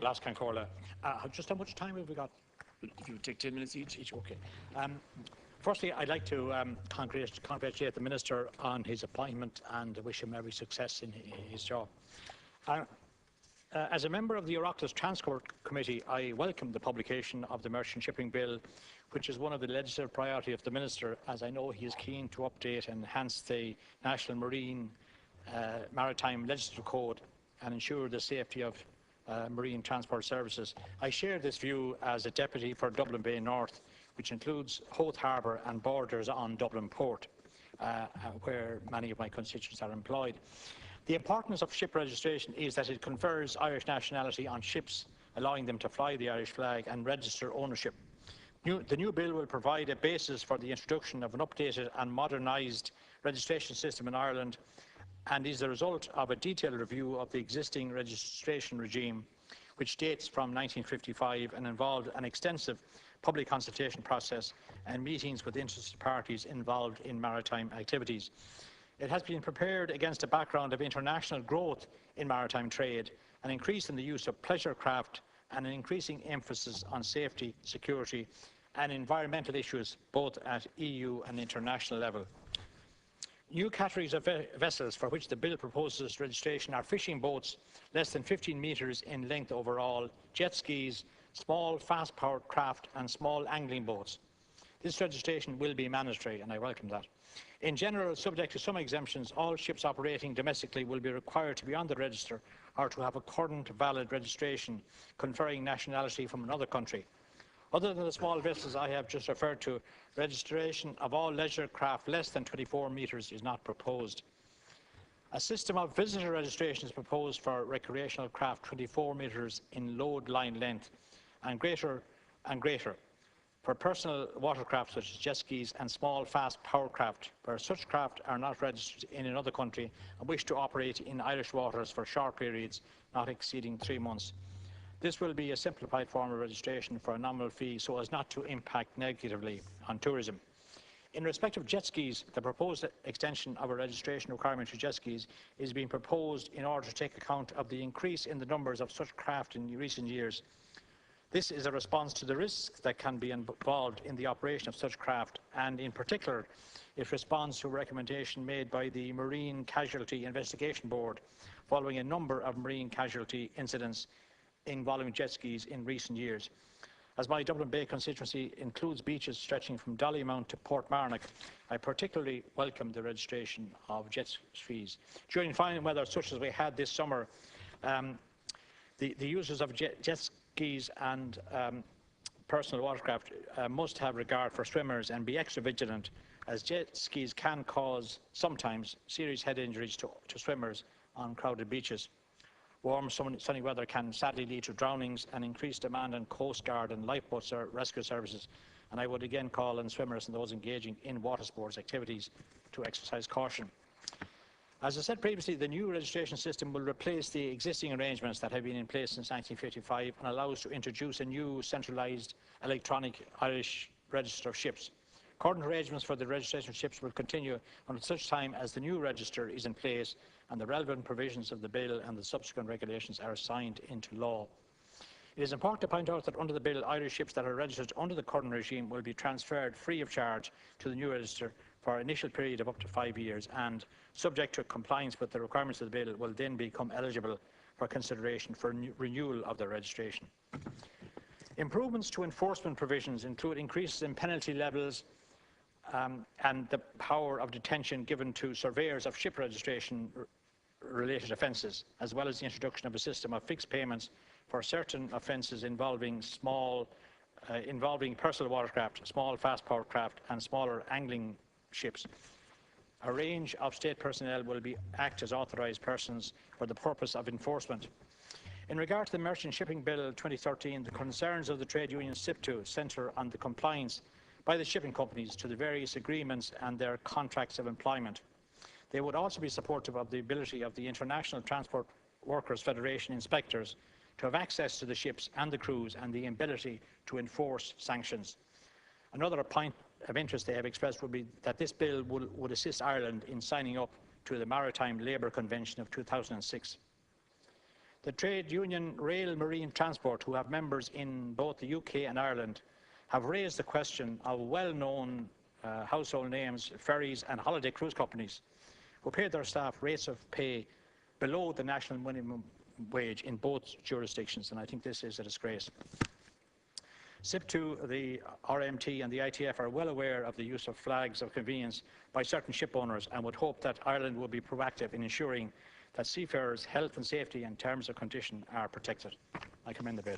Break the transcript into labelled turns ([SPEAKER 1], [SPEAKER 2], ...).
[SPEAKER 1] Last Concorla. Just how much time have we got?
[SPEAKER 2] If you would take 10 minutes each.
[SPEAKER 1] Okay. Firstly, I'd like to congratulate the Minister on his appointment and wish him every success in his job. As a member of the Oireachtas Transport Committee, I welcome the publication of the Merchant Shipping Bill, which is one of the legislative priority of the Minister, as I know he is keen to update and enhance the National Maritime Legislative Code and ensure the safety of marine transport services. I share this view as a deputy for Dublin Bay North, which includes Howth Harbour and borders on Dublin Port, where many of my constituents are employed. The importance of ship registration is that it confers Irish nationality on ships, allowing them to fly the Irish flag and register ownership. The new bill will provide a basis for the introduction of an updated and modernised registration system in Ireland, and is the result of a detailed review of the existing registration regime, which dates from 1955 and involved an extensive public consultation process and meetings with interested parties involved in maritime activities. It has been prepared against a background of international growth in maritime trade, an increase in the use of pleasure craft, and an increasing emphasis on safety, security, and environmental issues, both at EU and international level. New categories of vessels for which the bill proposes registration are fishing boats less than 15 metres in length overall, jet skis, small fast-powered craft, and small angling boats. This registration will be mandatory, and I welcome that. In general, subject to some exemptions, all ships operating domestically will be required to be on the register or to have a current valid registration conferring nationality from another country. Other than the small vessels I have just referred to, registration of all leisure craft less than 24 metres is not proposed. A system of visitor registration is proposed for recreational craft 24 metres in load line length and greater for personal watercraft such as jet skis and small fast power craft, where such craft are not registered in another country and wish to operate in Irish waters for short periods not exceeding 3 months. This will be a simplified form of registration for a nominal fee so as not to impact negatively on tourism. In respect of jet skis, the proposed extension of a registration requirement for jet skis is being proposed in order to take account of the increase in the numbers of such craft in recent years. This is a response to the risks that can be involved in the operation of such craft, and in particular, it responds to a recommendation made by the Marine Casualty Investigation Board following a number of marine casualty incidents involving jet skis in recent years. As my Dublin Bay constituency includes beaches stretching from Dollymount to Portmarnock, I particularly welcome the registration of jet skis. During fine weather such as we had this summer, the users of jet skis and personal watercraft must have regard for swimmers and be extra vigilant, as jet skis can cause sometimes serious head injuries to swimmers on crowded beaches. Warm, sunny weather can sadly lead to drownings and increased demand on Coast Guard and lifeboat rescue services, and I would again call on swimmers and those engaging in water sports activities to exercise caution. As I said previously, the new registration system will replace the existing arrangements that have been in place since 1955 and allow us to introduce a new centralised electronic Irish register of ships. Current arrangements for the registration of ships will continue until such time as the new register is in place and the relevant provisions of the bill and the subsequent regulations are signed into law. It is important to point out that under the bill, Irish ships that are registered under the current regime will be transferred free of charge to the new register for an initial period of up to 5 years, and, subject to compliance with the requirements of the bill, will then become eligible for consideration for renewal of their registration. Improvements to enforcement provisions include increases in penalty levels and the power of detention given to surveyors of ship registration related offences, as well as the introduction of a system of fixed payments for certain offences involving personal watercraft, small fast power craft and smaller angling ships. A range of state personnel will act as authorised persons for the purpose of enforcement. In regard to the Merchant Shipping Bill 2013, the concerns of the trade union SIPTU centre on the compliance by the shipping companies to the various agreements and their contracts of employment. They would also be supportive of the ability of the International Transport Workers Federation inspectors to have access to the ships and the crews and the ability to enforce sanctions. Another point of interest they have expressed would be that this bill would assist Ireland in signing up to the Maritime Labour Convention of 2006. The trade union Rail Marine Transport, who have members in both the UK and Ireland, have raised the question of well-known household names, ferries and holiday cruise companies, who pay their staff rates of pay below the national minimum wage in both jurisdictions, and I think this is a disgrace. SIP2, the RMT and the ITF are well aware of the use of flags of convenience by certain ship owners and would hope that Ireland will be proactive in ensuring that seafarers' health and safety and terms of condition are protected. I commend the bill.